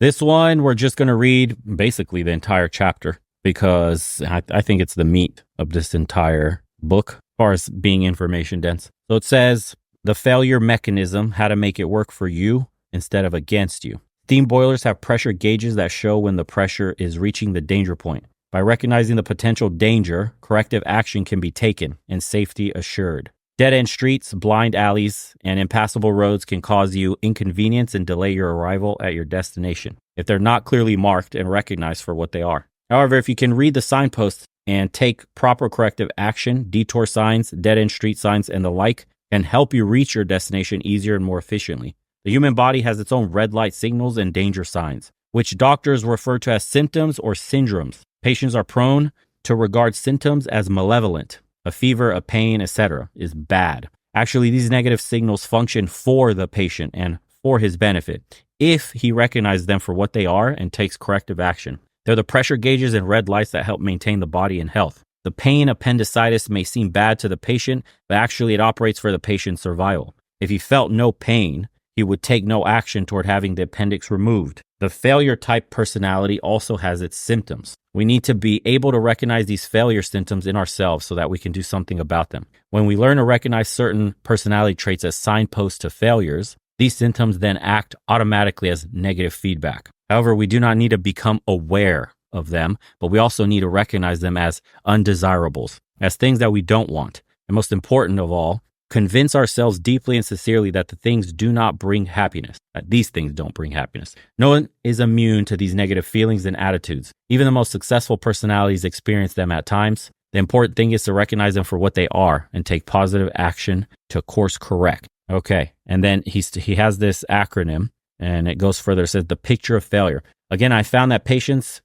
This one, we're just going to read basically the entire chapter because I think it's the meat of this entire book as far as being information dense. So it says, the failure mechanism, how to make it work for you instead of against you. Steam boilers have pressure gauges that show when the pressure is reaching the danger point. By recognizing the potential danger, corrective action can be taken and safety assured. Dead-end streets, blind alleys, and impassable roads can cause you inconvenience and delay your arrival at your destination if they're not clearly marked and recognized for what they are. However, if you can read the signposts and take proper corrective action, detour signs, dead-end street signs, and the like can help you reach your destination easier and more efficiently. The human body has its own red light signals and danger signs, which doctors refer to as symptoms or syndromes. Patients are prone to regard symptoms as malevolent. A fever, a pain, etc. is bad. Actually, these negative signals function for the patient and for his benefit if he recognizes them for what they are and takes corrective action. They're the pressure gauges and red lights that help maintain the body in health. The pain, appendicitis, may seem bad to the patient, but actually it operates for the patient's survival. If he felt no pain, he would take no action toward having the appendix removed. The failure type personality also has its symptoms. We need to be able to recognize these failure symptoms in ourselves so that we can do something about them. When we learn to recognize certain personality traits as signposts to failures, these symptoms then act automatically as negative feedback. However, we do not need to become aware of them, but we also need to recognize them as undesirables, as things that we don't want. And most important of all, convince ourselves deeply and sincerely that the things do not bring happiness, that these things don't bring happiness. No one is immune to these negative feelings and attitudes. Even the most successful personalities experience them at times. The important thing is to recognize them for what they are and take positive action to course correct. Okay, and then he has this acronym, and it goes further. It says the picture of failure. Again, I found that patients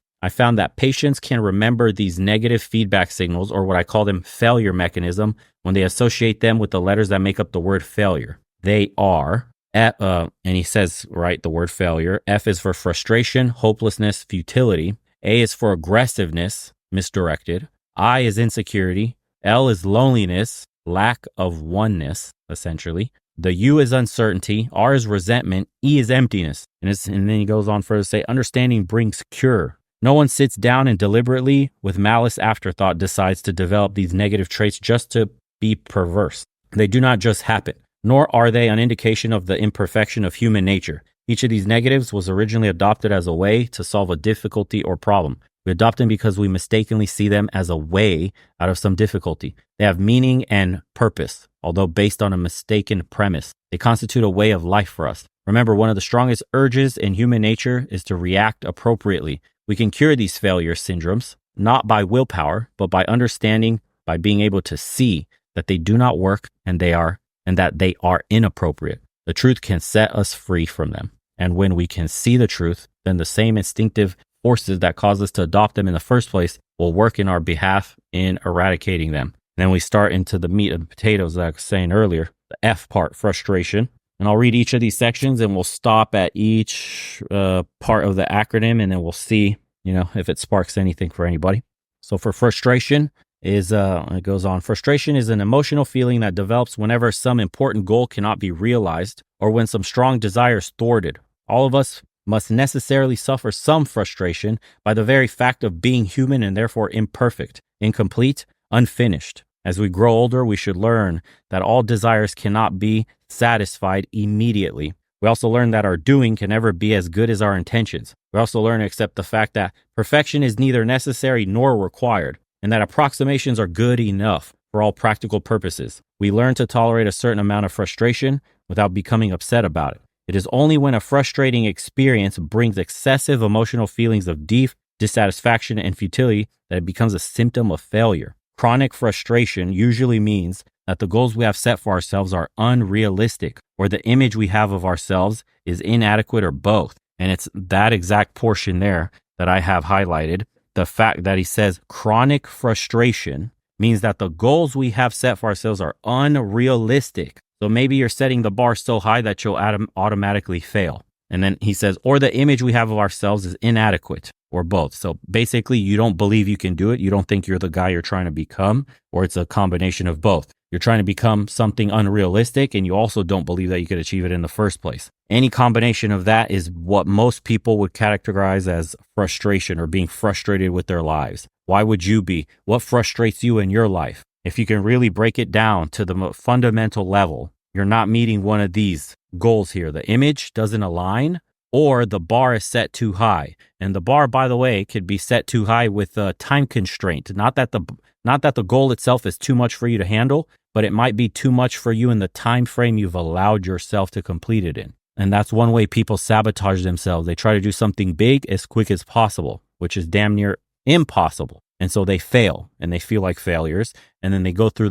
can remember these negative feedback signals, or what I call them failure mechanism, when they associate them with the letters that make up the word failure. They are, and he says, right, the word failure. F is for frustration, hopelessness, futility. A is for aggressiveness, misdirected. I is insecurity. L is loneliness, lack of oneness, essentially. The U is uncertainty. R is resentment. E is emptiness. And then he goes on further to say, understanding brings cure. No one sits down and deliberately, with malice afterthought, decides to develop these negative traits just to be perverse. They do not just happen, nor are they an indication of the imperfection of human nature. Each of these negatives was originally adopted as a way to solve a difficulty or problem. We adopt them because we mistakenly see them as a way out of some difficulty. They have meaning and purpose, although based on a mistaken premise. They constitute a way of life for us. Remember, one of the strongest urges in human nature is to react appropriately. We can cure these failure syndromes, not by willpower, but by understanding, by being able to see that they do not work and that they are inappropriate. The truth can set us free from them. And when we can see the truth, then the same instinctive forces that cause us to adopt them in the first place will work in our behalf in eradicating them. Then we start into the meat and potatoes that I was saying earlier, the F part, frustration. And I'll read each of these sections and we'll stop at each part of the acronym, and then we'll see, if it sparks anything for anybody. So for frustration it goes on. Frustration is an emotional feeling that develops whenever some important goal cannot be realized or when some strong desire is thwarted. All of us must necessarily suffer some frustration by the very fact of being human and therefore imperfect, incomplete, unfinished. As we grow older, we should learn that all desires cannot be satisfied immediately. We also learn that our doing can never be as good as our intentions. We also learn to accept the fact that perfection is neither necessary nor required, and that approximations are good enough for all practical purposes. We learn to tolerate a certain amount of frustration without becoming upset about it. It is only when a frustrating experience brings excessive emotional feelings of deep dissatisfaction and futility that it becomes a symptom of failure. Chronic frustration usually means that the goals we have set for ourselves are unrealistic, or the image we have of ourselves is inadequate, or both. And it's that exact portion there that I have highlighted. The fact that he says chronic frustration means that the goals we have set for ourselves are unrealistic. So maybe you're setting the bar so high that you'll automatically fail. And then he says, or the image we have of ourselves is inadequate, or both. So basically, you don't believe you can do it. You don't think you're the guy you're trying to become, or it's a combination of both. You're trying to become something unrealistic, and you also don't believe that you could achieve it in the first place. Any combination of that is what most people would categorize as frustration or being frustrated with their lives. Why would you be? What frustrates you in your life? If you can really break it down to the fundamental level, you're not meeting one of these goals here. The image doesn't align, or the bar is set too high. And the bar, by the way, could be set too high with a time constraint. Not that the goal itself is too much for you to handle, but it might be too much for you in the time frame you've allowed yourself to complete it in. And that's one way people sabotage themselves. They try to do something big as quick as possible, which is damn near impossible. And so they fail and they feel like failures. And then they go through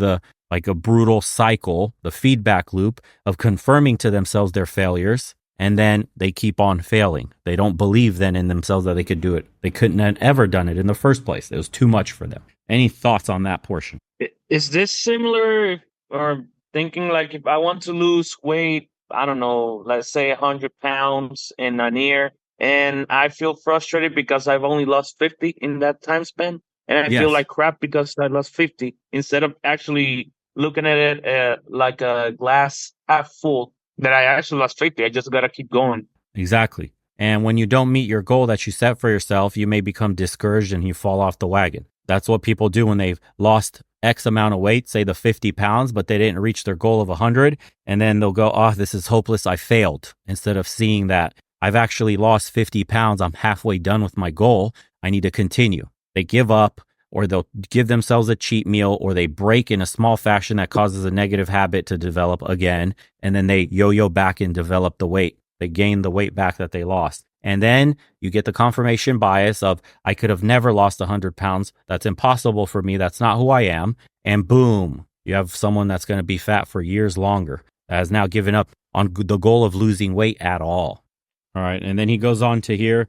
like a brutal cycle, the feedback loop of confirming to themselves their failures. And then they keep on failing. They don't believe then in themselves that they could do it. They couldn't have ever done it in the first place. It was too much for them. Any thoughts on that portion? Is this similar, or thinking like if I want to lose weight, I don't know, let's say 100 pounds in a year, and I feel frustrated because I've only lost 50 in that time span, and I feel Yes, like crap because I lost 50, instead of actually looking at it like a glass half full, that I actually lost 50. I just got to keep going. exactly. And when you don't meet your goal that you set for yourself, you may become discouraged and you fall off the wagon. That's what people do when they've lost X amount of weight, say the 50 pounds, but they didn't reach their goal of 100. And then they'll go, oh, this is hopeless. I failed. Instead of seeing that I've actually lost 50 pounds. I'm halfway done with my goal. I need to continue. They give up, or they'll give themselves a cheat meal, or they break in a small fashion that causes a negative habit to develop again. And then they yo-yo back and develop the weight. They gain the weight back that they lost. And then you get the confirmation bias of, I could have never lost 100 pounds. That's impossible for me. That's not who I am. And boom, you have someone that's going to be fat for years longer, that has now given up on the goal of losing weight at all. All right. And then he goes on to here,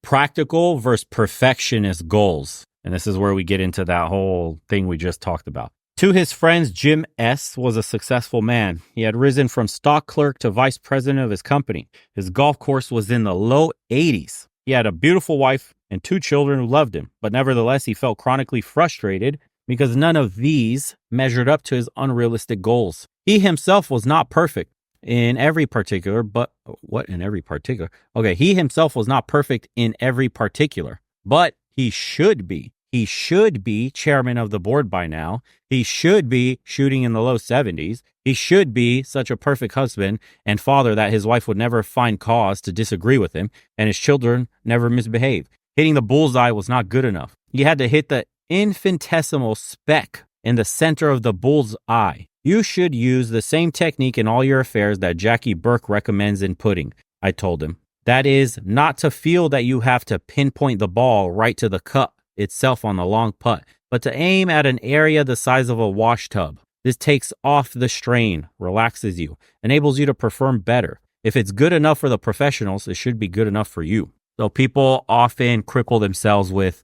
practical versus perfectionist goals. And this is where we get into that whole thing we just talked about. To his friends, Jim S. was a successful man. He had risen from stock clerk to vice president of his company. His golf course was in the low 80s. He had a beautiful wife and 2 children who loved him, but nevertheless, he felt chronically frustrated because none of these measured up to his unrealistic goals. He himself was not perfect in every particular, but what in every particular? Okay, he himself was not perfect in every particular, but he should be. He should be chairman of the board by now. He should be shooting in the low 70s. He should be such a perfect husband and father that his wife would never find cause to disagree with him, and his children never misbehave. Hitting the bullseye was not good enough. He had to hit the infinitesimal speck in the center of the bull's eye. You should use the same technique in all your affairs that Jackie Burke recommends in putting, I told him. That is, not to feel that you have to pinpoint the ball right to the cup itself on the long putt, but to aim at an area the size of a wash tub. This takes off the strain, relaxes you, enables you to perform better. If it's good enough for the professionals, it should be good enough for you. So people often cripple themselves with,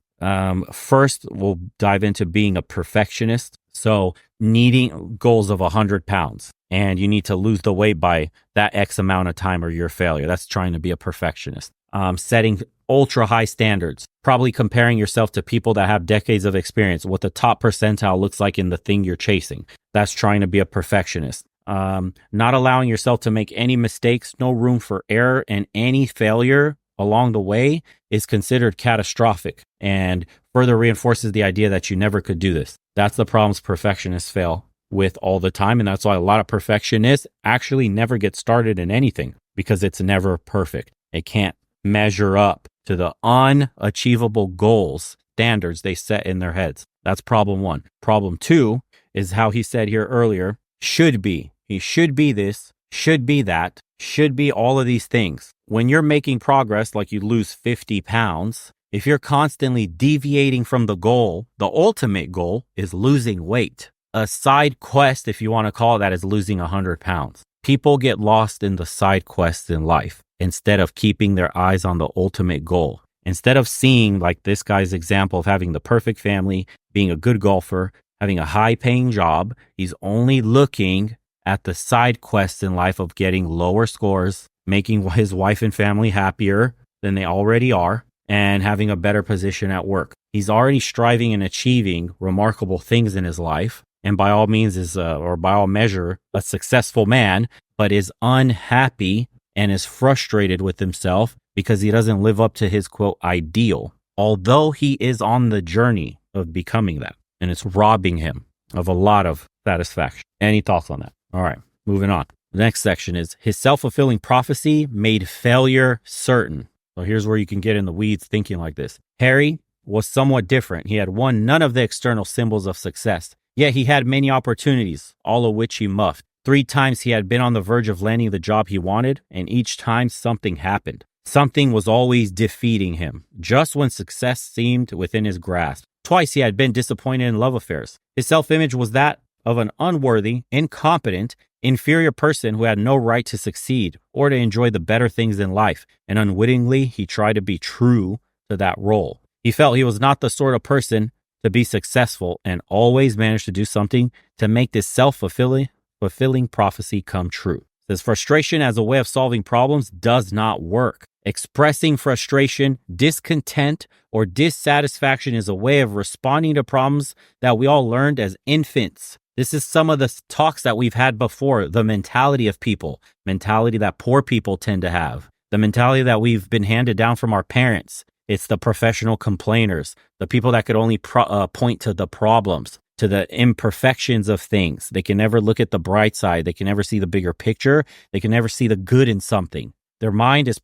first we'll dive into being a perfectionist. So needing goals of 100 pounds, and you need to lose the weight by that X amount of time or you're a failure. That's trying to be a perfectionist. Setting ultra high standards, probably comparing yourself to people that have decades of experience, what the top percentile looks like in the thing you're chasing. That's trying to be a perfectionist. Not allowing yourself to make any mistakes, no room for error, and any failure along the way is considered catastrophic and further reinforces the idea that you never could do this. That's the problems perfectionists fail with all the time. And that's why a lot of perfectionists actually never get started in anything, because it's never perfect. It can't measure up to the unachievable goals, standards they set in their heads. That's problem 1. Problem 2 is how he said here earlier, should be. He should be this, should be that, should be all of these things. When you're making progress, like you lose 50 pounds, if you're constantly deviating from the goal, the ultimate goal is losing weight. A side quest, if you want to call it that, is losing 100 pounds. People get lost in the side quests in life instead of keeping their eyes on the ultimate goal. Instead of seeing, like this guy's example of having the perfect family, being a good golfer, having a high-paying job, he's only looking at the side quests in life of getting lower scores, making his wife and family happier than they already are, and having a better position at work. He's already striving and achieving remarkable things in his life, and by all means is, or by all measure, a successful man, but is unhappy and is frustrated with himself because he doesn't live up to his quote ideal, although he is on the journey of becoming that. And it's robbing him of a lot of satisfaction. Any thoughts on that? All right, moving on. The next section is his self-fulfilling prophecy made failure certain. So here's where you can get in the weeds thinking like this. Harry was somewhat different. He had won none of the external symbols of success, yet he had many opportunities, all of which he muffed. 3 times he had been on the verge of landing the job he wanted, and each time something happened. Something was always defeating him, just when success seemed within his grasp. Twice he had been disappointed in love affairs. His self-image was that of an unworthy, incompetent, inferior person who had no right to succeed or to enjoy the better things in life, and unwittingly he tried to be true to that role. He felt he was not the sort of person to be successful and always managed to do something to make this self-fulfilling prophecy come true. This frustration as a way of solving problems does not work. Expressing frustration, discontent, or dissatisfaction is a way of responding to problems that we all learned as infants. This is some of the talks that we've had before, the mentality of people, mentality that poor people tend to have, the mentality that we've been handed down from our parents. It's the professional complainers, the people that could only point to the problems, to the imperfections of things. They can never look at the bright side. They can never see the bigger picture. They can never see the good in something. Their mind is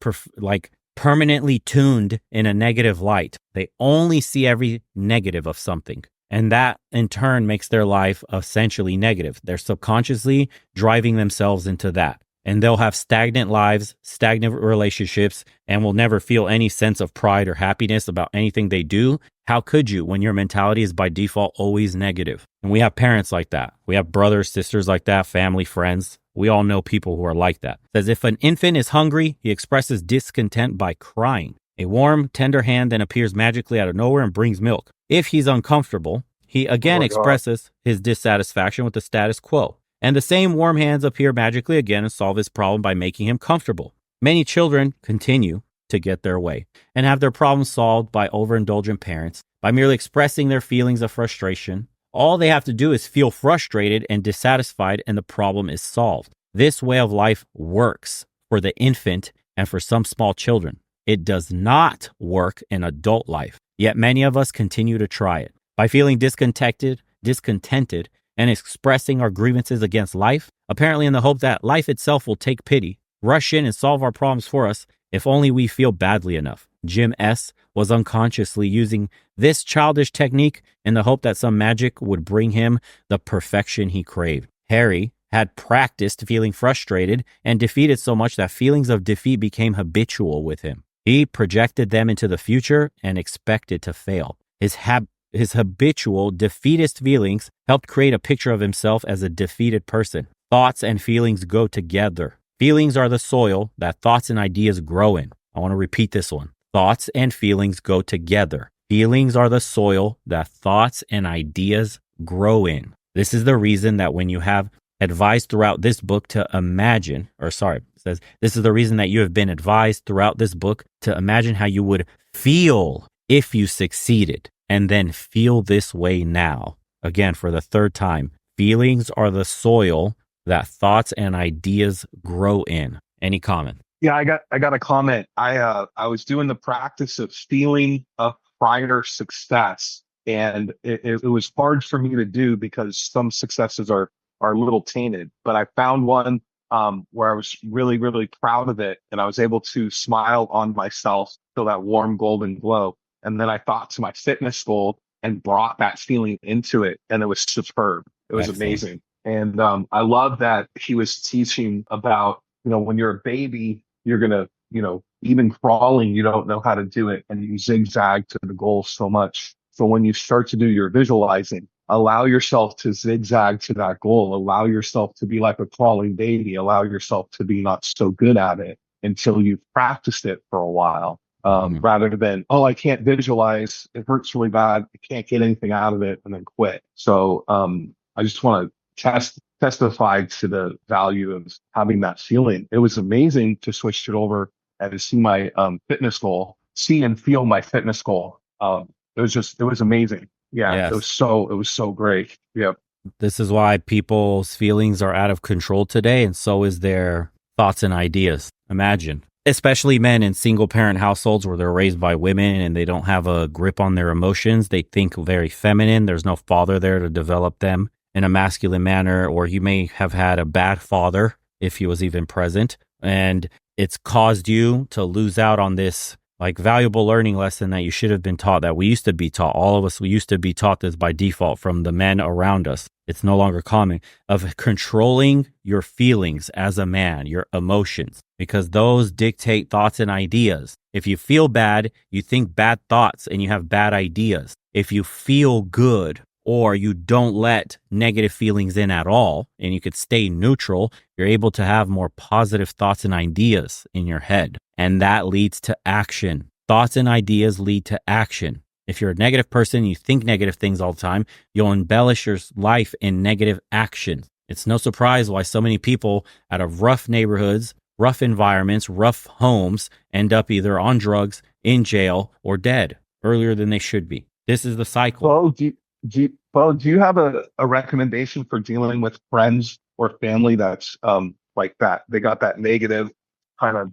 permanently tuned in a negative light. They only see every negative of something. And that in turn makes their life essentially negative. They're subconsciously driving themselves into that. And they'll have stagnant lives, stagnant relationships, and will never feel any sense of pride or happiness about anything they do. How could you when your mentality is by default always negative? And we have parents like that. We have brothers, sisters like that, family, friends. We all know people who are like that. It says if an infant is hungry, he expresses discontent by crying. A warm, tender hand then appears magically out of nowhere and brings milk. If he's uncomfortable, he again expresses his dissatisfaction with the status quo. And the same warm hands appear magically again and solve his problem by making him comfortable. Many children continue to get their way and have their problems solved by overindulgent parents by merely expressing their feelings of frustration. All they have to do is feel frustrated and dissatisfied, and the problem is solved. This way of life works for the infant and for some small children. It does not work in adult life, yet many of us continue to try it. By feeling discontented, and expressing our grievances against life, apparently in the hope that life itself will take pity, rush in and solve our problems for us if only we feel badly enough. Jim S. was unconsciously using this childish technique in the hope that some magic would bring him the perfection he craved. Harry had practiced feeling frustrated and defeated so much that feelings of defeat became habitual with him. He projected them into the future and expected to fail. His habitual defeatist feelings helped create a picture of himself as a defeated person. Thoughts and feelings go together. Feelings are the soil that thoughts and ideas grow in. I want to repeat this one. Thoughts and feelings go together. Feelings are the soil that thoughts and ideas grow in. This is the reason that when you have advised throughout this book to imagine, it says, this is the reason that you have been advised throughout this book to imagine how you would feel if you succeeded. And then feel this way now. Again, for the third time, feelings are the soil that thoughts and ideas grow in. Any comment? Yeah, I got a comment. I was doing the practice of feeling a prior success, and it was hard for me to do because some successes are a little tainted. But I found one where I was really, really proud of it, and I was able to smile on myself, feel that warm golden glow. And then I thought to my fitness goal and brought that feeling into it. And it was superb. It was Excellent. amazing. And I love that he was teaching about, when you're a baby, you're going to, even crawling, you don't know how to do it. And you zigzag to the goal so much. So when you start to do your visualizing, allow yourself to zigzag to that goal. Allow yourself to be like a crawling baby. Allow yourself to be not so good at it until you've practiced it for a while. Rather than, I can't visualize, it hurts really bad, I can't get anything out of it, and then quit. So I just want to testify to the value of having that feeling. It was amazing to switch it over and to see my fitness goal, see and feel my fitness goal. It was amazing. Yeah, Yes. it was so great. Yeah. This is why people's feelings are out of control today, and so is their thoughts and ideas. Imagine, especially men in single parent households where they're raised by women and they don't have a grip on their emotions. They think very feminine. There's no father there to develop them in a masculine manner, or you may have had a bad father if he was even present. And it's caused you to lose out on this like valuable learning lesson that you should have been taught, that we used to be taught. All of us, we used to be taught this by default from the men around us. It's no longer common, of controlling your feelings as a man, your emotions, because those dictate thoughts and ideas. If you feel bad, you think bad thoughts and you have bad ideas. If you feel good, or you don't let negative feelings in at all, and you could stay neutral, you're able to have more positive thoughts and ideas in your head. And that leads to action. Thoughts and ideas lead to action. If you're a negative person, you think negative things all the time, you'll embellish your life in negative action. It's no surprise why so many people out of rough neighborhoods, rough environments, rough homes end up either on drugs, in jail, or dead earlier than they should be. This is the cycle. Bo, do you have a recommendation for dealing with friends or family that's like that? They got that negative kind of,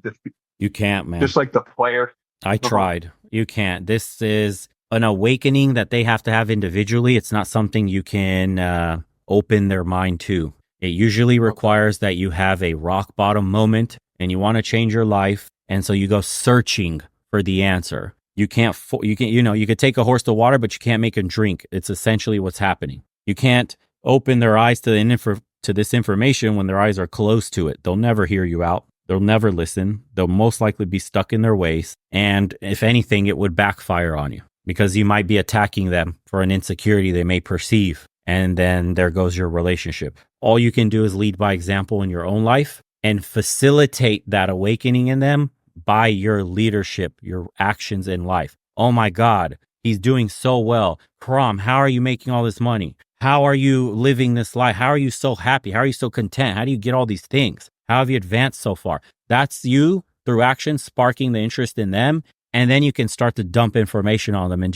You can't, man. just like the player. I tried. You can't. This is an awakening that they have to have individually. It's not something you can open their mind to. It usually requires that you have a rock bottom moment and you want to change your life. And so you go searching for the answer. You can't, you could take a horse to water, but you can't make him drink. It's essentially what's happening. You can't open their eyes to this information when their eyes are closed to it. They'll never hear you out. They'll never listen. They'll most likely be stuck in their ways. And if anything, it would backfire on you because you might be attacking them for an insecurity they may perceive. And then there goes your relationship. All you can do is lead by example in your own life and facilitate that awakening in them by your leadership, your actions in life. Oh my God, he's doing so well. Krom, how are you making all this money? How are you living this life? How are you so happy? How are you so content? How do you get all these things? How have you advanced so far? That's you through action, sparking the interest in them. And then you can start to dump information on them. And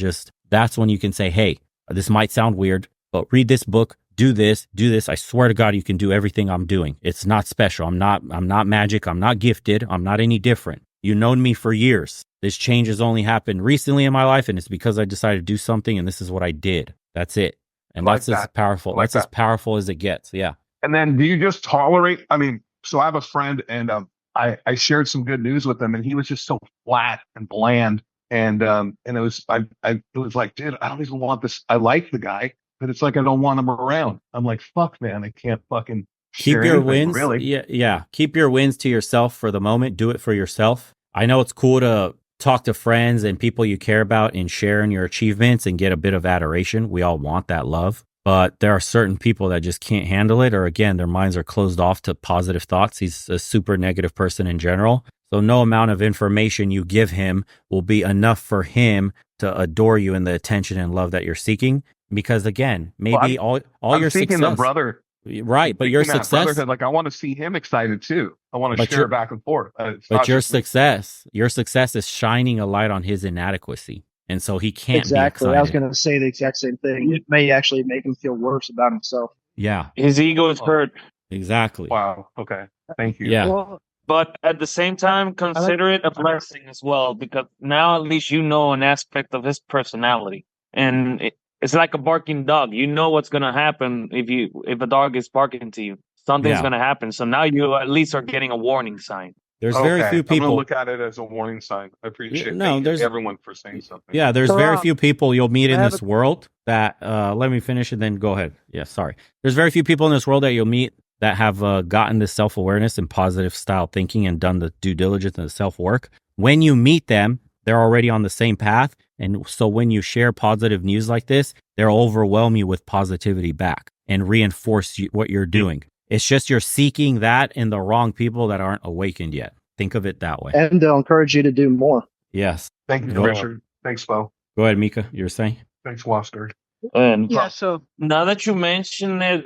that's when you can say, hey, this might sound weird, but read this book, do this. I swear to God, you can do everything I'm doing. It's not special. I'm not magic. I'm not gifted. I'm not any different. You've known me for years. This change has only happened recently in my life, and it's because I decided to do something, and this is what I did. That's it. And that's as powerful. That's as powerful as it gets. Yeah. And then do you just tolerate? I mean, so I have a friend, and I shared some good news with him, and he was just so flat and bland, and it was it was like, dude, I don't even want this. I like the guy, but it's like I don't want him around. I'm like, fuck, man, I can't fucking keep share your anything, wins. really. Yeah. Keep your wins to yourself for the moment. Do it for yourself. I know it's cool to talk to friends and people you care about and share in your achievements and get a bit of adoration. We all want that love. But there are certain people that just can't handle it, or again, their minds are closed off to positive thoughts. He's a super negative person in general. So no amount of information you give him will be enough for him to adore you in the attention and love that you're seeking. Because again, maybe all your seeking success, the brother, right? But your success, like I want to see him excited too. I want to share back and forth. But your success is shining a light on his inadequacy. And so he can't be excited. I was going to say the exact same thing. It may actually make him feel worse about himself. Yeah. His ego is hurt. Exactly. Wow. Okay. Thank you. Yeah. Well, But at the same time, consider it a blessing as well, because now at least you know an aspect of his personality. And it's like a barking dog. You know what's going to happen if a dog is barking to you. Something's going to happen. So now you at least are getting a warning sign. There's very few people. I'm going to look at it as a warning sign. I appreciate everyone for saying something. Yeah, there's very few people you'll meet in this world that, let me finish and then go ahead. Yeah, sorry. There's very few people in this world that you'll meet that have gotten this self-awareness and positive style thinking and done the due diligence and the self-work. When you meet them, they're already on the same path. And so when you share positive news like this, they'll overwhelm you with positivity back and reinforce what you're doing. It's just you're seeking that in the wrong people that aren't awakened yet. Think of it that way. And they'll encourage you to do more. Yes. Thank you, Richard. Thanks, Bo. Go ahead, Mika. You were saying? Thanks, Waster. And so now that you mentioned it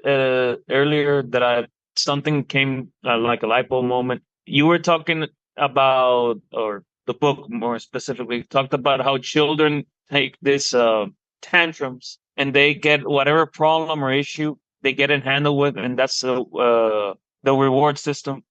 earlier, that something came like a light bulb moment. You were talking about, or the book more specifically, talked about how children take this tantrums and they get whatever problem or issue they get it handled with, and that's the reward system.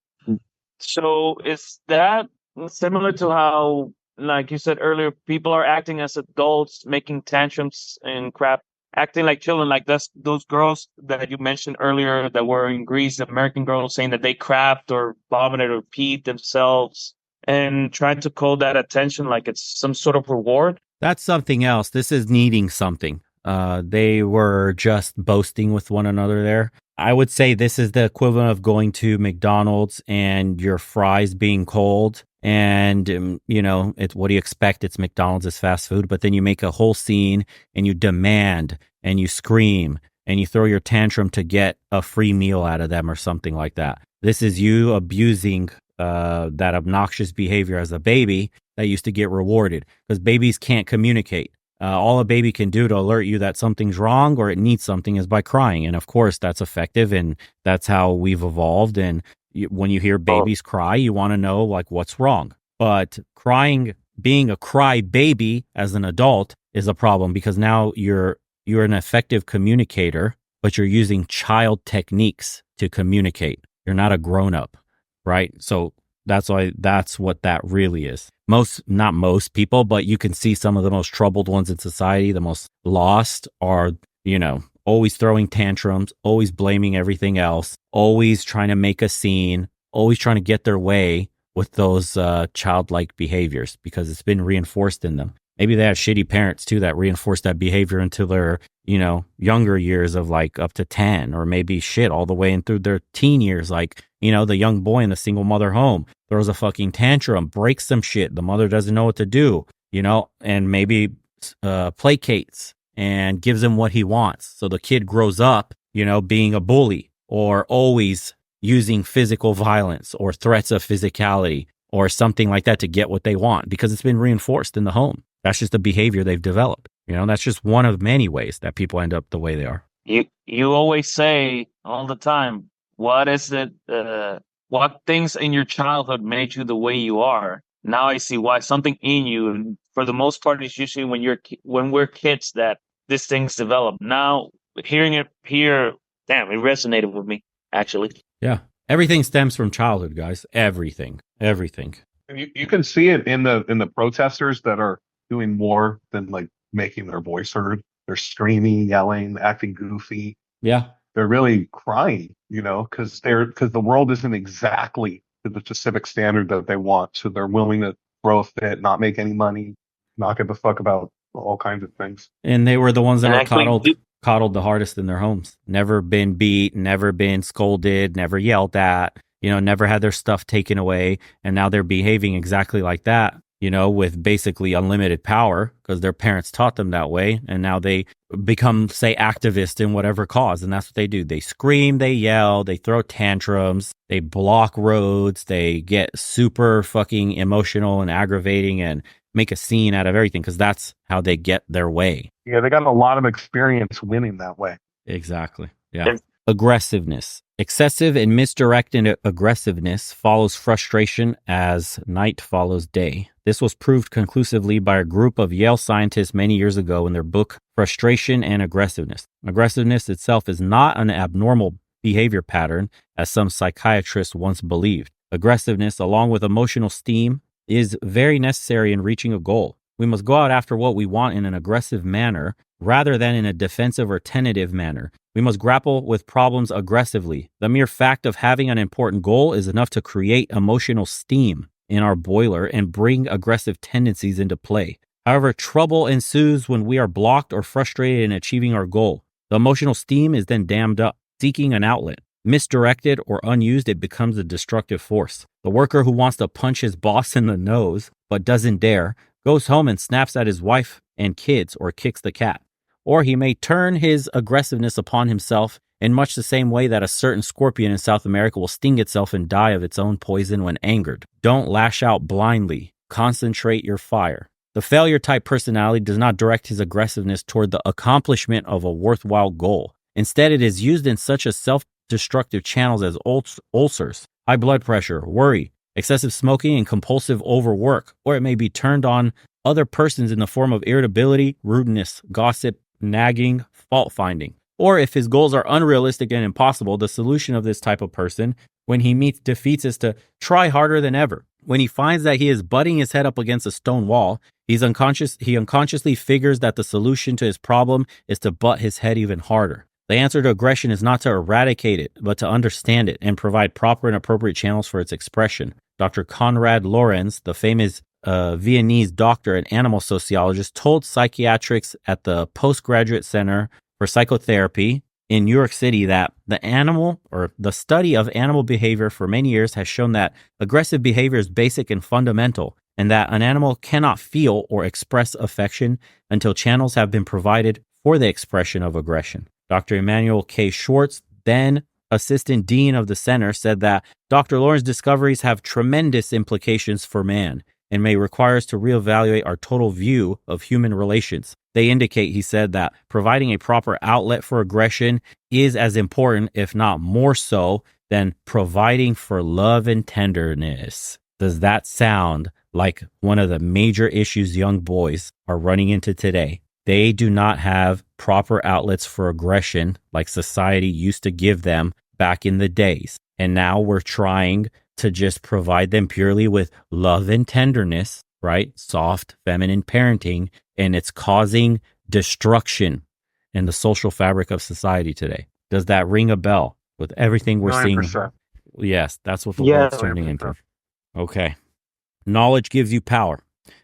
So is that similar to how, like you said earlier, people are acting as adults, making tantrums and crap, acting like children? Like that's those girls that you mentioned earlier that were in Greece, American girls saying that they crapped or vomited or peed themselves and trying to call that attention like it's some sort of reward. That's something else. This is needing something. They were just boasting with one another there. I would say this is the equivalent of going to McDonald's and your fries being cold. And, it's what do you expect? It's McDonald's, it's fast food. But then you make a whole scene and you demand and you scream and you throw your tantrum to get a free meal out of them or something like that. This is you abusing that obnoxious behavior as a baby that used to get rewarded, because babies can't communicate. All a baby can do to alert you that something's wrong or it needs something is by crying. And of course, that's effective. And that's how we've evolved. And when you hear babies cry, you want to know like what's wrong. But crying, being a cry baby as an adult is a problem, because now you're an effective communicator, but you're using child techniques to communicate. You're not a grown up, right? So that's what that really is. Not most people, but you can see some of the most troubled ones in society, the most lost, are, always throwing tantrums, always blaming everything else, always trying to make a scene, always trying to get their way with those childlike behaviors, because it's been reinforced in them. Maybe they have shitty parents too that reinforce that behavior until their, younger years of like up to 10, or maybe all the way in through their teen years. Like, the young boy in the single mother home throws a fucking tantrum, breaks some shit. The mother doesn't know what to do, and maybe placates and gives him what he wants. So the kid grows up, being a bully, or always using physical violence or threats of physicality or something like that to get what they want, because it's been reinforced in the home. That's just the behavior they've developed. That's just one of many ways that people end up the way they are. You always say all the time, what is it? What things in your childhood made you the way you are? Now I see why. Something in you, and for the most part, it's usually when we're kids that these things develop. Now hearing it here, damn, it resonated with me actually. Yeah, everything stems from childhood, guys. Everything. You can see it in the protesters that are doing more than like making their voice heard. They're screaming, yelling, acting goofy. Yeah. They're really crying, because the world isn't exactly to the specific standard that they want. So they're willing to throw a fit, not make any money, not give a fuck about all kinds of things. And they were the ones that were coddled the hardest in their homes. Never been beat, never been scolded, never yelled at, never had their stuff taken away. And now they're behaving exactly like that, with basically unlimited power, because their parents taught them that way. And now they become, say, activists in whatever cause. And that's what they do. They scream, they yell, they throw tantrums, they block roads, they get super fucking emotional and aggravating and make a scene out of everything, because that's how they get their way. Yeah, they got a lot of experience winning that way. Exactly. Yeah. Aggressiveness. Excessive and misdirected aggressiveness follows frustration as night follows day. This was proved conclusively by a group of Yale scientists many years ago in their book, Frustration and Aggressiveness. Aggressiveness itself is not an abnormal behavior pattern, as some psychiatrists once believed. Aggressiveness, along with emotional steam, is very necessary in reaching a goal. We must go out after what we want in an aggressive manner rather than in a defensive or tentative manner. We must grapple with problems aggressively. The mere fact of having an important goal is enough to create emotional steam in our boiler and bring aggressive tendencies into play. However, trouble ensues when we are blocked or frustrated in achieving our goal. The emotional steam is then dammed up, seeking an outlet. Misdirected or unused, it becomes a destructive force. The worker who wants to punch his boss in the nose but doesn't dare goes home and snaps at his wife and kids or kicks the cat. Or he may turn his aggressiveness upon himself in much the same way that a certain scorpion in South America will sting itself and die of its own poison when angered. Don't lash out blindly. Concentrate your fire. The failure-type personality does not direct his aggressiveness toward the accomplishment of a worthwhile goal. Instead, it is used in such as self-destructive channels as ulcers, high blood pressure, worry, excessive smoking, and compulsive overwork. Or it may be turned on other persons in the form of irritability, rudeness, gossip, nagging, fault-finding. Or if his goals are unrealistic and impossible, the solution of this type of person when he meets defeats is to try harder than ever. When he finds that he is butting his head up against a stone wall, he unconsciously figures that the solution to his problem is to butt his head even harder. The answer to aggression is not to eradicate it, but to understand it and provide proper and appropriate channels for its expression. Dr. Konrad Lorenz, the famous Viennese doctor and animal sociologist, told psychiatrists at the Postgraduate Center for Psychotherapy in New York City that the study of animal behavior for many years has shown that aggressive behavior is basic and fundamental, and that an animal cannot feel or express affection until channels have been provided for the expression of aggression. Dr. Emmanuel K. Schwartz, then assistant dean of the center, said that Dr. Lorenz's discoveries have tremendous implications for man and may require us to reevaluate our total view of human relations. They indicate, he said, that providing a proper outlet for aggression is as important, if not more so, than providing for love and tenderness. Does that sound like one of the major issues young boys are running into today? They do not have proper outlets for aggression like society used to give them back in the days. And now we're trying to just provide them purely with love and tenderness, right? Soft, feminine parenting, and it's causing destruction in the social fabric of society today. Does that ring a bell with everything we're 9%. seeing? Yes, that's what the world's turning into. Okay. Knowledge gives you power.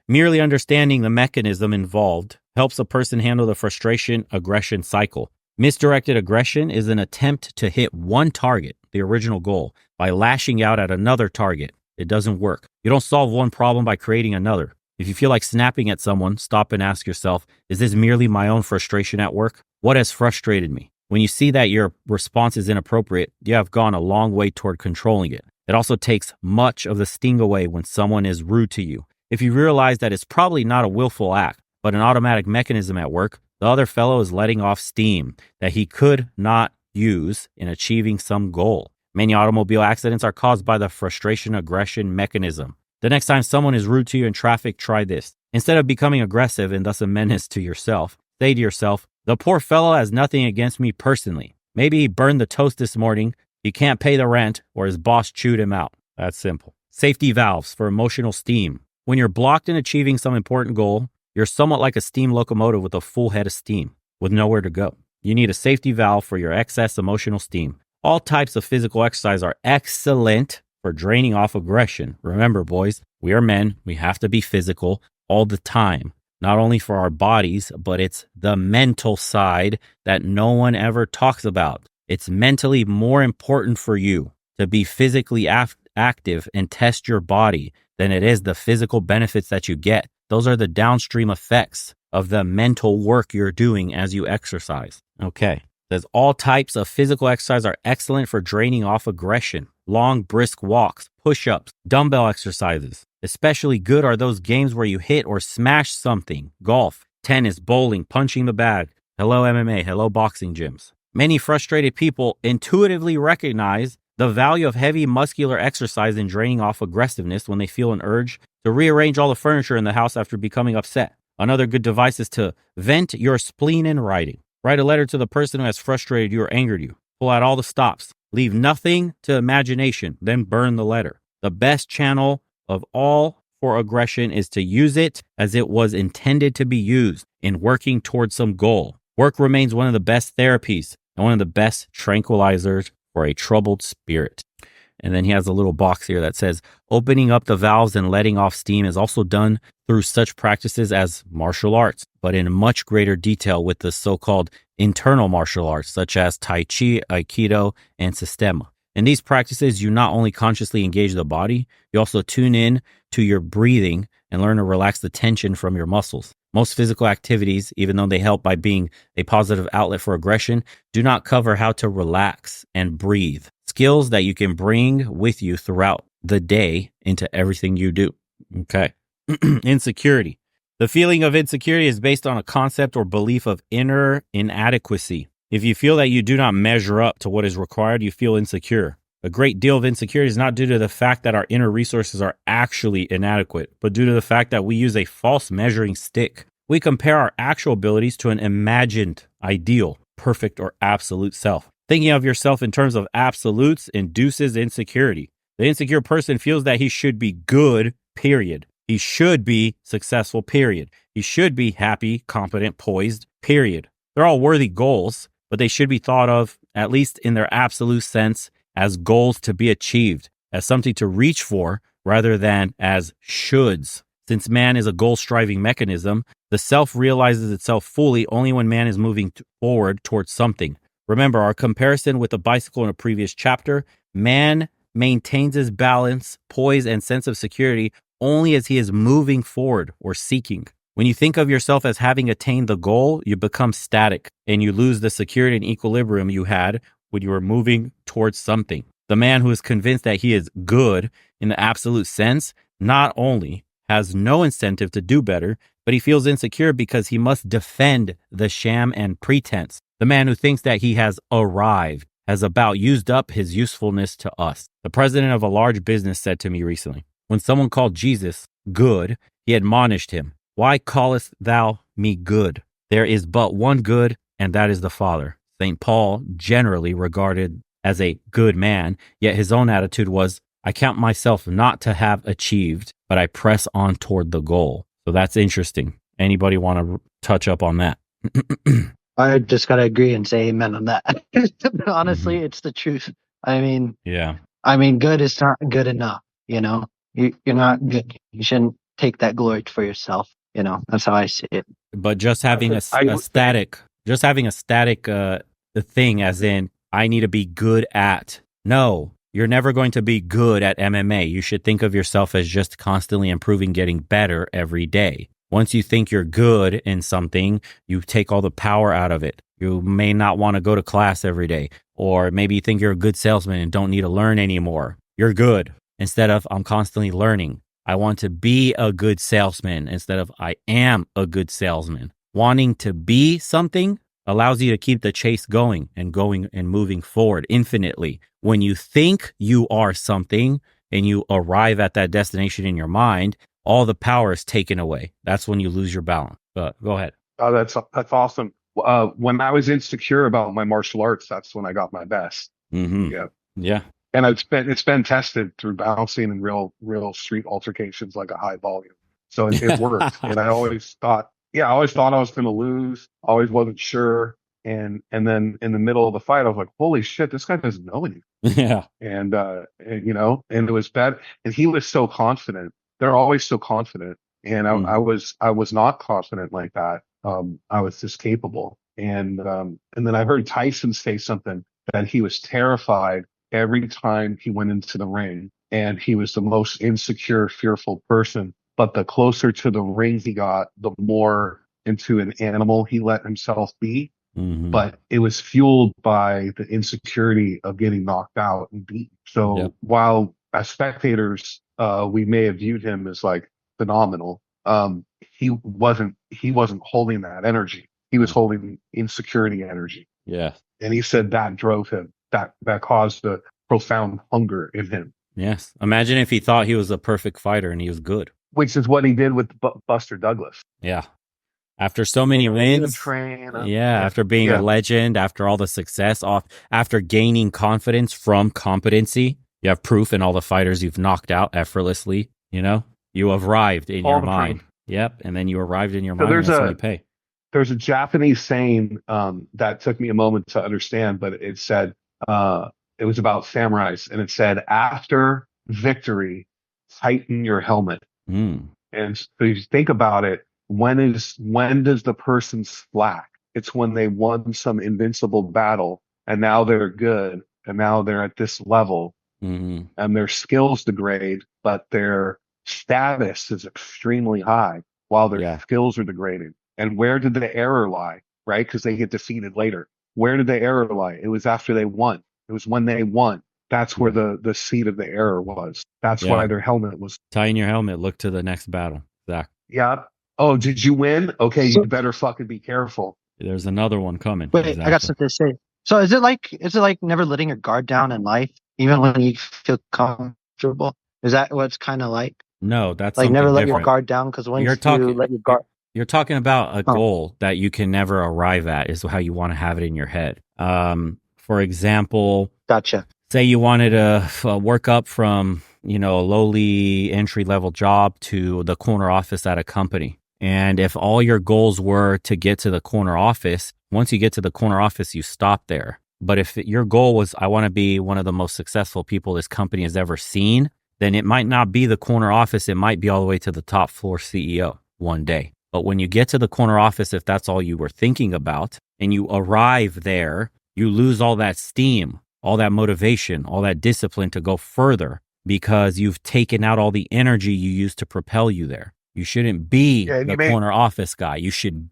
Merely understanding the mechanism involved helps a person handle the frustration-aggression cycle. Misdirected aggression is an attempt to hit one target, the original goal, by lashing out at another target. It doesn't work. You don't solve one problem by creating another. If you feel like snapping at someone, stop and ask yourself, is this merely my own frustration at work? What has frustrated me? When you see that your response is inappropriate, you have gone a long way toward controlling it. It also takes much of the sting away when someone is rude to you. If you realize that it's probably not a willful act, but an automatic mechanism at work, the other fellow is letting off steam that he could not use in achieving some goal. Many automobile accidents are caused by the frustration-aggression mechanism. The next time someone is rude to you in traffic, try this. Instead of becoming aggressive and thus a menace to yourself, say to yourself, the poor fellow has nothing against me personally. Maybe he burned the toast this morning, he can't pay the rent, or his boss chewed him out. That's simple. Safety valves for emotional steam. When you're blocked in achieving some important goal, you're somewhat like a steam locomotive with a full head of steam, with nowhere to go. You need a safety valve for your excess emotional steam. All types of physical exercise are excellent for draining off aggression. Remember, boys, we are men. We have to be physical all the time, not only for our bodies, but it's the mental side that no one ever talks about. It's mentally more important for you to be physically active and test your body than it is the physical benefits that you get. Those are the downstream effects of the mental work you're doing as you exercise. Okay. Says all types of physical exercise are excellent for draining off aggression. Long, brisk walks, push-ups, dumbbell exercises. Especially good are those games where you hit or smash something. Golf, tennis, bowling, punching the bag. Hello MMA, hello boxing gyms. Many frustrated people intuitively recognize the value of heavy muscular exercise in draining off aggressiveness when they feel an urge to rearrange all the furniture in the house after becoming upset. Another good device is to vent your spleen in writing. Write a letter to the person who has frustrated you or angered you. Pull out all the stops. Leave nothing to imagination, then burn the letter. The best channel of all for aggression is to use it as it was intended to be used in working towards some goal. Work remains one of the best therapies and one of the best tranquilizers for a troubled spirit. And then he has a little box here that says, opening up the valves and letting off steam is also done through such practices as martial arts, but in much greater detail with the so-called internal martial arts, such as Tai Chi, Aikido, and Sistema. In these practices, you not only consciously engage the body, you also tune in to your breathing and learn to relax the tension from your muscles. Most physical activities, even though they help by being a positive outlet for aggression, do not cover how to relax and breathe. Skills that you can bring with you throughout the day into everything you do. Okay. Insecurity. The feeling of insecurity is based on a concept or belief of inner inadequacy. If you feel that you do not measure up to what is required, you feel insecure. A great deal of insecurity is not due to the fact that our inner resources are actually inadequate, but due to the fact that we use a false measuring stick. We compare our actual abilities to an imagined ideal. perfect or absolute self. Thinking of yourself in terms of absolutes induces insecurity. The insecure person feels that he should be good, period. He should be successful, period. He should be happy, competent, poised, period. They're all worthy goals, but they should be thought of, at least in their absolute sense, as goals to be achieved, as something to reach for, rather than as shoulds. Since man is a goal-striving mechanism, the self realizes itself fully only when man is moving forward towards something. Remember our comparison with the bicycle in a previous chapter. Man maintains his balance, poise, and sense of security only as he is moving forward or seeking. When you think of yourself as having attained the goal, you become static and you lose the security and equilibrium you had when you were moving towards something. The man who is convinced that he is good in the absolute sense not only has no incentive to do better, but he feels insecure because he must defend the sham and pretense. The man who thinks that he has arrived has about used up his usefulness to us. The president of a large business said to me recently, when someone called Jesus good, he admonished him, "Why callest thou me good? There is but one good, and that is the Father." St. Paul, generally regarded as a good man, yet his own attitude was, "I count myself not to have achieved, but I press on toward the goal." So that's interesting. Anybody want to touch up on that? I just gotta agree and say amen on that. Honestly, it's the truth. I mean, Yeah. good is not good enough. You're not good. You shouldn't take that glory for yourself. That's how I see it. But just having a static thing, as in, I need to be good at. No, you're never going to be good at MMA. You should think of yourself as just constantly improving, getting better every day. Once you think you're good in something, you take all the power out of it. You may not want to go to class every day, or maybe you think you're a good salesman and don't need to learn anymore. You're good. Instead of, I'm constantly learning. I want to be a good salesman instead of I am a good salesman. Wanting to be something allows you to keep the chase going and moving forward infinitely. When you think you are something and you arrive at that destination in your mind, all the power is taken away. That's when you lose your balance. But go ahead. Oh, that's awesome. When I was insecure about my martial arts, that's when I got my best. Mm-hmm. Yeah. And it's been tested through bouncing and real street altercations, like a high volume. So it worked. And I always thought I was going to lose. Always wasn't sure. And then in the middle of the fight, I was like, holy shit, this guy doesn't know anything. Yeah. And it was bad. And he was so confident. They're always so confident. And I was not confident like that. I was just capable. And then I heard Tyson say something that he was terrified every time he went into the ring, and he was the most insecure, fearful person. But the closer to the ring he got, the more into an animal he let himself be. Mm-hmm. But it was fueled by the insecurity of getting knocked out and beaten. So while as spectators, we may have viewed him as like phenomenal, he wasn't holding that energy. He was holding insecurity energy. Yeah. And he said that drove him. That caused a profound hunger in him. Yes. Imagine if he thought he was a perfect fighter and he was good. Which is what he did with Buster Douglas. Yeah. After so many wins. After being a legend, after all the success, after gaining confidence from competency, you have proof in all the fighters you've knocked out effortlessly. You arrived in your mind. Proof. Yep. And then you arrived in your mind. And that's what you pay. There's a Japanese saying that took me a moment to understand, but it said, it was about samurais, and it said, after victory, tighten your helmet. And so you think about it, when does the person slack? It's when they won some invincible battle, and now they're good, and now they're at this level, and their skills degrade, but their status is extremely high while their skills are degrading. And where did the error lie? Right? Because they get defeated later. Where did the error lie? It was after they won. It was when they won. That's where the seed of the error was. That's why their helmet was. Tighten your helmet. Look to the next battle. Zach. Yeah. Oh, did you win? Okay, you better fucking be careful. There's another one coming. Wait, exactly. I got something to say. So is it like never letting your guard down in life, even when you feel comfortable? Is that what it's kind of like? No, that's like never let different. your guard down, because once you let your guard. You're talking about a Oh. goal that you can never arrive at is how you want to have it in your head. For example, Gotcha. say you wanted to work up from, a lowly entry level job to the corner office at a company. And if all your goals were to get to the corner office, once you get to the corner office, you stop there. But if your goal was, I want to be one of the most successful people this company has ever seen, then it might not be the corner office. It might be all the way to the top floor CEO one day. But when you get to the corner office, if that's all you were thinking about and you arrive there, you lose all that steam, all that motivation, all that discipline to go further because you've taken out all the energy you used to propel you there. You shouldn't be the corner office guy. You should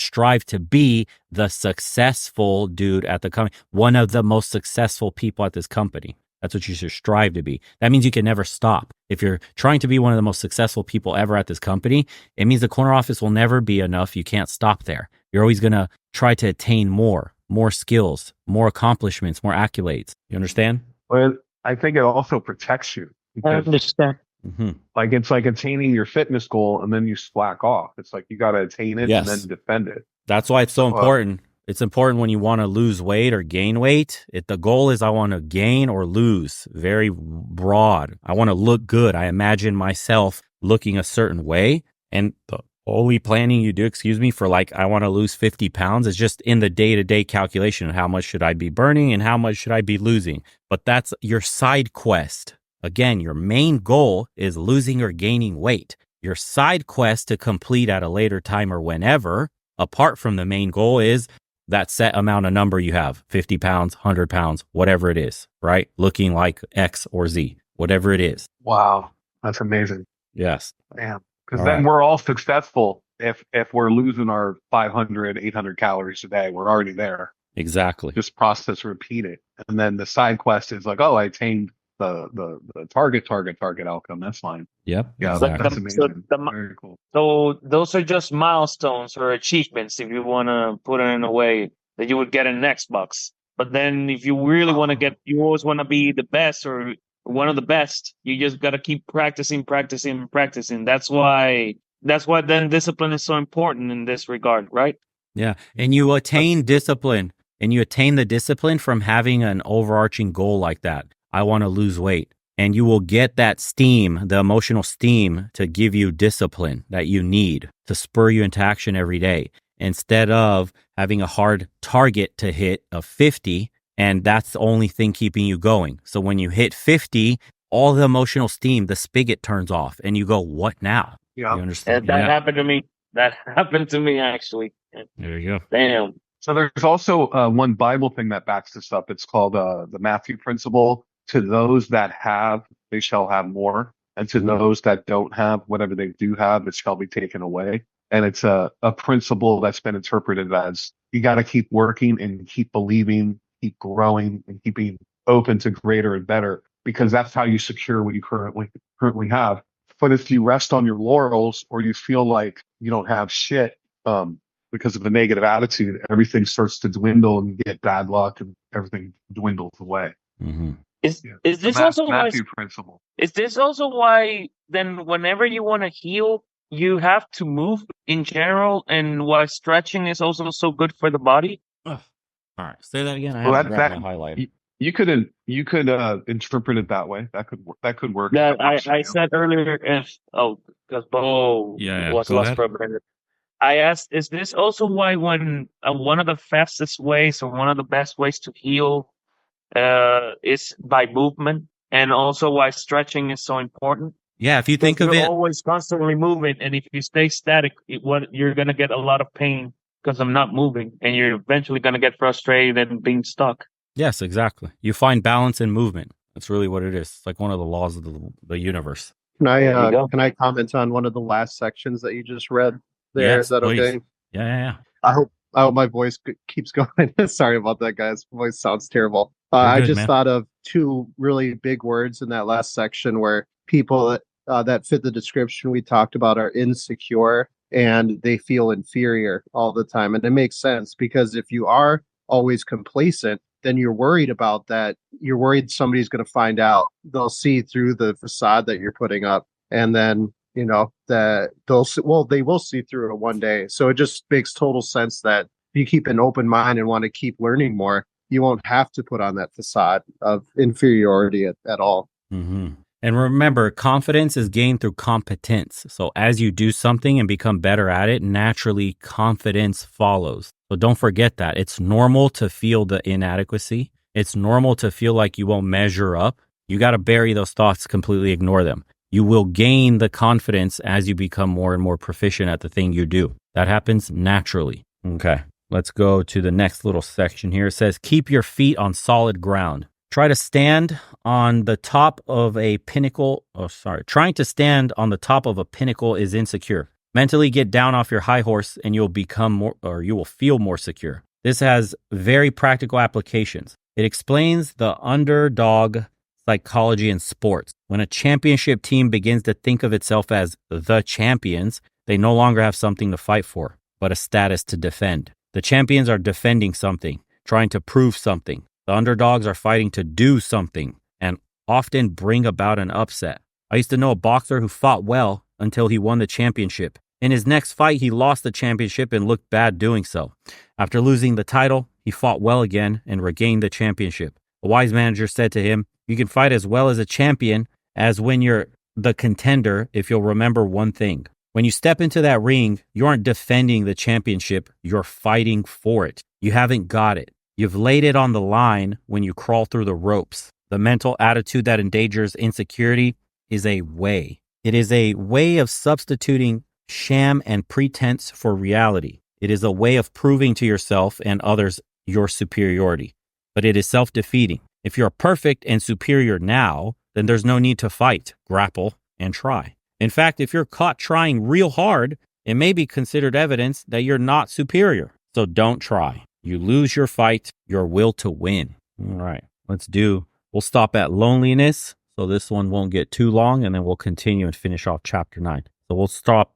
strive to be the successful dude at the company, one of the most successful people at this company. That's what you should strive to be. That means you can never stop. If you're trying to be one of the most successful people ever at this company, it means the corner office will never be enough. You can't stop there. You're always going to try to attain more skills, more accomplishments, more accolades. You understand? Well, I think it also protects you. I understand. Mm-hmm. Like it's like attaining your fitness goal and then you slack off. It's like you got to attain it Yes. and then defend it. That's why it's so important. It's important when you want to lose weight or gain weight. The goal is I want to gain or lose. Very broad. I want to look good. I imagine myself looking a certain way. And the only planning you do, for like, I want to lose 50 pounds is just in the day-to-day calculation of how much should I be burning and how much should I be losing. But that's your side quest. Again, your main goal is losing or gaining weight. Your side quest to complete at a later time or whenever, apart from the main goal, is that set amount of number you have, 50 pounds, 100 pounds, whatever it is, right? Looking like X or Z, whatever it is. Wow. That's amazing. Yes. Damn. Because then we're all successful if we're losing our 500, 800 calories a day. We're already there. Exactly. Just process, repeat it. And then the side quest is like, oh, I attained the target outcome. That's fine. Yep. Yeah, Exactly. that's amazing. Very cool. So those are just milestones or achievements, if you want to put it in a way that you would get in an Xbox. But then if you really want to you always want to be the best or one of the best, you just got to keep practicing. That's why then discipline is so important in this regard, right? Yeah. And you attain discipline, and you attain the discipline from having an overarching goal like that. I want to lose weight. And you will get that steam, the emotional steam, to give you discipline that you need to spur you into action every day, instead of having a hard target to hit of 50. And that's the only thing keeping you going. So when you hit 50, all the emotional steam, the spigot turns off and you go, what now? Yeah. You understand? That happened to me. That happened to me, actually. There you go. Damn. So there's also one Bible thing that backs this up. It's called the Matthew principle. To those that have, they shall have more. And to those that don't have, whatever they do have, it shall be taken away. And it's a principle that's been interpreted as you got to keep working and keep believing, keep growing, and keep being open to greater and better, because that's how you secure what you currently have. But if you rest on your laurels or you feel like you don't have shit, because of a negative attitude, everything starts to dwindle and you get bad luck and everything dwindles away. Mm-hmm. Is this also Matthew principle? Is this also why then whenever you want to heal, you have to move in general, and why stretching is also so good for the body? All right, say that again. Well, haven't grabbed my highlighter. You could interpret it that way. That could work. That I said earlier, because Bo was lost for a minute. I asked, is this also why when one of the fastest ways or one of the best ways to heal is by movement, and also why stretching is so important? Yeah, if you think of you're it, always constantly moving, and if you stay static, you're gonna get a lot of pain because I'm not moving, and you're eventually gonna get frustrated and being stuck. Yes, exactly. You find balance in movement. That's really what it is. It's like one of the laws of the universe. Can I comment on one of the last sections that you just read there? Yes, is that please. okay? Yeah. I hope my voice keeps going. Sorry about that, guys. My voice sounds terrible. I just thought of two really big words in that last section where people that fit the description we talked about are insecure and they feel inferior all the time. And it makes sense, because if you are always complacent, then you're worried about that. You're worried somebody's going to find out. They'll see through the facade that you're putting up. And then that they will see through it one day. So it just makes total sense that if you keep an open mind and want to keep learning more, you won't have to put on that facade of inferiority at all. Mm-hmm. And remember, confidence is gained through competence. So as you do something and become better at it, naturally confidence follows. So don't forget that. It's normal to feel the inadequacy. It's normal to feel like you won't measure up. You got to bury those thoughts, completely ignore them. You will gain the confidence as you become more and more proficient at the thing you do. That happens naturally. Okay, let's go to the next little section here. It says, keep your feet on solid ground. Trying to stand on the top of a pinnacle is insecure. Mentally get down off your high horse and you will feel more secure. This has very practical applications. It explains the underdog psychology in sports. When a championship team begins to think of itself as the champions, they no longer have something to fight for, but a status to defend. The champions are defending something, trying to prove something. The underdogs are fighting to do something and often bring about an upset. I used to know a boxer who fought well until he won the championship. In his next fight, he lost the championship and looked bad doing so. After losing the title, he fought well again and regained the championship. A wise manager said to him, "You can fight as well as a champion as when you're the contender if you'll remember one thing. When you step into that ring, you aren't defending the championship, you're fighting for it. You haven't got it. You've laid it on the line when you crawl through the ropes. The mental attitude that endangers insecurity is a way. It is a way of substituting sham and pretense for reality. It is a way of proving to yourself and others your superiority. But it is self-defeating. If you're perfect and superior now, then there's no need to fight, grapple, and try. In fact, if you're caught trying real hard, it may be considered evidence that you're not superior. So don't try. You lose your fight, your will to win." All right, we'll stop at loneliness. So this one won't get too long, and then we'll continue and finish off chapter 9. So we'll stop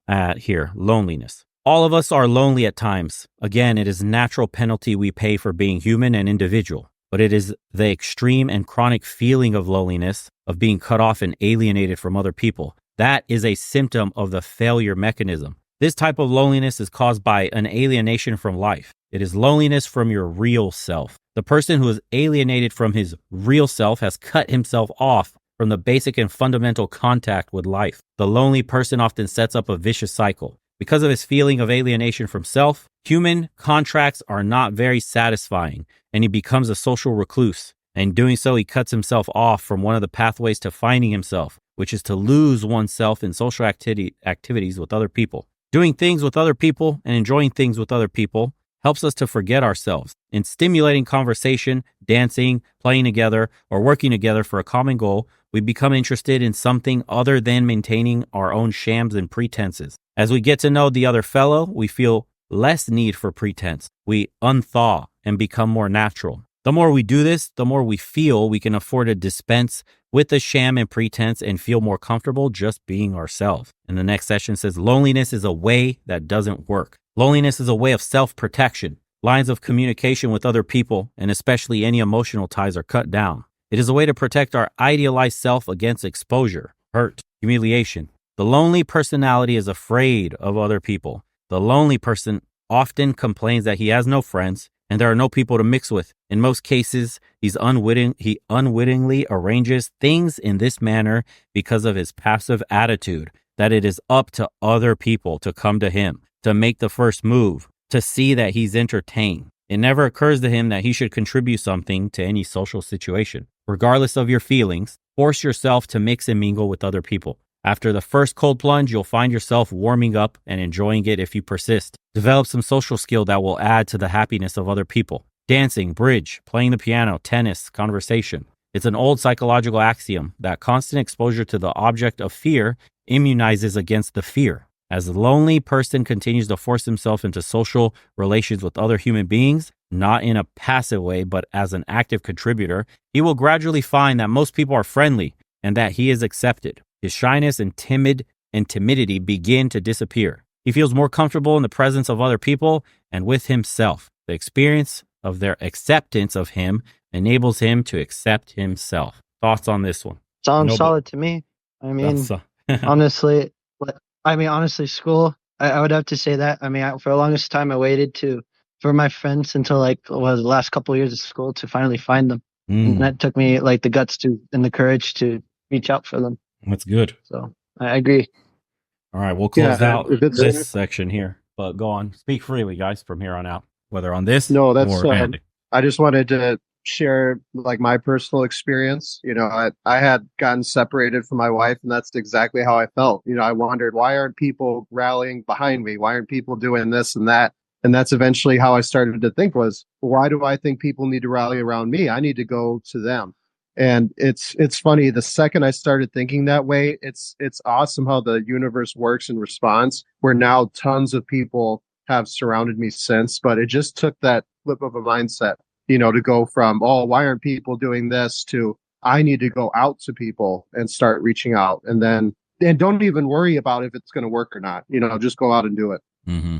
at here, loneliness. All of us are lonely at times. Again, it is a natural penalty we pay for being human and individual. But it is the extreme and chronic feeling of loneliness, of being cut off and alienated from other people. That is a symptom of the failure mechanism. This type of loneliness is caused by an alienation from life. It is loneliness from your real self. The person who is alienated from his real self has cut himself off from the basic and fundamental contact with life. The lonely person often sets up a vicious cycle. Because of his feeling of alienation from self, human contracts are not very satisfying, and he becomes a social recluse. In doing so, he cuts himself off from one of the pathways to finding himself, which is to lose oneself in social activities with other people. Doing things with other people and enjoying things with other people helps us to forget ourselves. In stimulating conversation, dancing, playing together, or working together for a common goal, we become interested in something other than maintaining our own shams and pretenses. As we get to know the other fellow, we feel less need for pretense. We unthaw and become more natural. The more we do this, the more we feel we can afford to dispense with the sham and pretense and feel more comfortable just being ourselves. And the next section says, loneliness is a way that doesn't work. Loneliness is a way of self-protection. Lines of communication with other people, and especially any emotional ties, are cut down. It is a way to protect our idealized self against exposure, hurt, humiliation. The lonely personality is afraid of other people. The lonely person often complains that he has no friends and there are no people to mix with. In most cases, he unwittingly arranges things in this manner because of his passive attitude that it is up to other people to come to him, to make the first move, to see that he's entertained. It never occurs to him that he should contribute something to any social situation. Regardless of your feelings, force yourself to mix and mingle with other people. After the first cold plunge, you'll find yourself warming up and enjoying it if you persist. Develop some social skill that will add to the happiness of other people. Dancing, bridge, playing the piano, tennis, conversation. It's an old psychological axiom that constant exposure to the object of fear immunizes against the fear. As the lonely person continues to force himself into social relations with other human beings, not in a passive way, but as an active contributor, he will gradually find that most people are friendly and that he is accepted. His shyness and timidity begin to disappear. He feels more comfortable in the presence of other people and with himself. The experience of their acceptance of him enables him to accept himself. Thoughts on this one? Sounds solid to me. I mean, Honestly, honestly, school. I would have to say that. For the longest time, I waited for my friends until the last couple of years of school to finally find them, and Mm, that took me the guts to and the courage to reach out for them. that's good. So I agree. All right, we'll Yeah, close out if it's this section here, but go on. Speak freely, guys, from here on out, whether on this no, that's or Andy. I just wanted to share my personal experience. I had gotten separated from my wife, and that's exactly how I felt. I wondered, why aren't people rallying behind me? Why aren't people doing this and that? And that's eventually how I started to think was, why do I think people need to rally around me? I need to go to them. And it's funny, the second I started thinking that way, it's awesome how the universe works in response, where now tons of people have surrounded me since, but it just took that flip of a mindset, to go from, oh, why aren't people doing this, to I need to go out to people and start reaching out. And don't even worry about if it's going to work or not, just go out and do it. Mm-hmm.